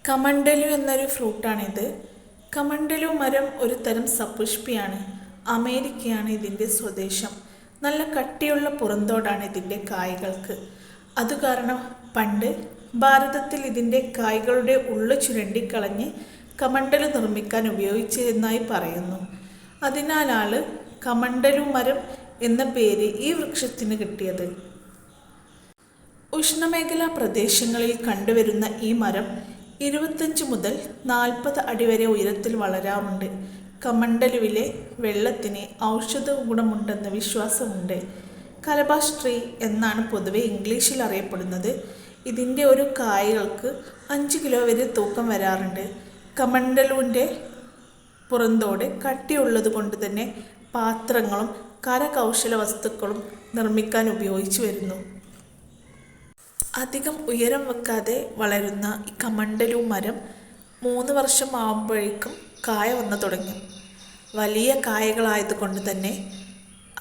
കമണ്ടലു എന്നൊരു ഫ്രൂട്ടാണിത്. കമണ്ടലു മരം ഒരു തരം സപുഷ്പിയാണ്. അമേരിക്കയാണ് ഇതിൻ്റെ സ്വദേശം. നല്ല കട്ടിയുള്ള പുറന്തോടാണ് ഇതിൻ്റെ കായ്കൾക്ക്. അതുകാരണം പണ്ട് ഭാരതത്തിൽ ഇതിൻ്റെ കായ്കളുടെ ഉള്ളു ചുരണ്ടിക്കളഞ്ഞ് കമണ്ടലു നിർമ്മിക്കാൻ ഉപയോഗിച്ചിരുന്നതായി പറയുന്നു. അതിനാലാണ് കമണ്ടലു മരം എന്ന പേര് ഈ വൃക്ഷത്തിന് കിട്ടിയത്. ഉഷ്ണമേഖലാ പ്രദേശങ്ങളിൽ കണ്ടുവരുന്ന ഈ മരം 25 മുതൽ 40 അടി വരെ ഉയരത്തിൽ വളരാറുണ്ട്. കമണ്ടലുവിലെ വെള്ളത്തിന് ഔഷധ ഗുണമുണ്ടെന്ന വിശ്വാസമുണ്ട്. കലബാഷ് ട്രീ എന്നാണ് പൊതുവെ ഇംഗ്ലീഷിൽ അറിയപ്പെടുന്നത്. ഇതിൻ്റെ ഒരു കായകൾക്ക് 5 കിലോ വരെ തൂക്കം വരാറുണ്ട്. കമണ്ടലുവിൻ്റെ പുറന്തോട് കട്ടിയുള്ളത് കൊണ്ട് തന്നെ പാത്രങ്ങളും കരകൗശല വസ്തുക്കളും നിർമ്മിക്കാൻ ഉപയോഗിച്ചു വരുന്നു. അധികം ഉയരം വെക്കാതെ വളരുന്ന ഈ കമണ്ടലു മരം 3 വർഷം ആകുമ്പോഴേക്കും കായ വന്നു തുടങ്ങും. വലിയ കായകളായതുകൊണ്ട് തന്നെ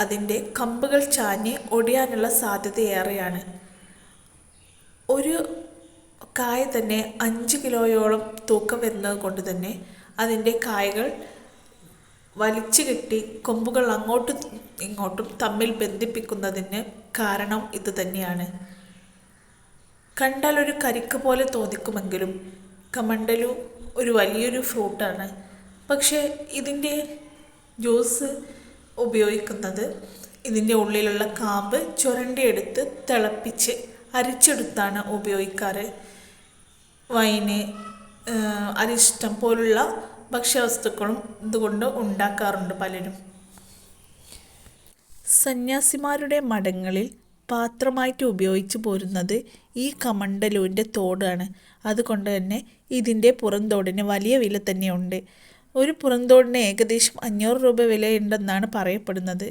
അതിൻ്റെ കമ്പുകൾ ചാഞ്ഞ് ഒടിയാനുള്ള സാധ്യത ഏറെയാണ്. ഒരു കായ തന്നെ 5 കിലോയോളം തൂക്കം വരുന്നത് കൊണ്ട് തന്നെ അതിൻ്റെ കായകൾ വലിച്ചു കെട്ടി കൊമ്പുകൾ അങ്ങോട്ടും ഇങ്ങോട്ടും തമ്മിൽ ബന്ധിപ്പിക്കുന്നതിന് കാരണം ഇത് തന്നെയാണ്. കണ്ടാൽ ഒരു കരിക്ക് പോലെ തോന്നിക്കുമെങ്കിലും കമണ്ടലു ഒരു വലിയൊരു ഫ്രൂട്ടാണ്. പക്ഷേ ഇതിൻ്റെ ജ്യൂസ് ഉപയോഗിക്കുന്നത് ഇതിൻ്റെ ഉള്ളിലുള്ള കാമ്പ് ചുരണ്ടിയെടുത്ത് തിളപ്പിച്ച് അരിച്ചെടുത്താണ് ഉപയോഗിക്കാറ്. വൈന്, അരിഷ്ടം പോലുള്ള ഭക്ഷ്യവസ്തുക്കളും ഇതുകൊണ്ട് ഉണ്ടാക്കാറുണ്ട് പലരും. സന്യാസിമാരുടെ മഠങ്ങളിൽ പാത്രമായിട്ട് ഉപയോഗിച്ചു പോരുന്നത് ഈ കമണ്ടലുവിൻ്റെ തോടാണ്. അതുകൊണ്ട് തന്നെ ഇതിൻ്റെ പുറന്തോടിന് വലിയ വില തന്നെയുണ്ട്. ഒരു പുറന്തോടിന് ഏകദേശം 500 രൂപ വിലയുണ്ടെന്നാണ് പറയപ്പെടുന്നത്.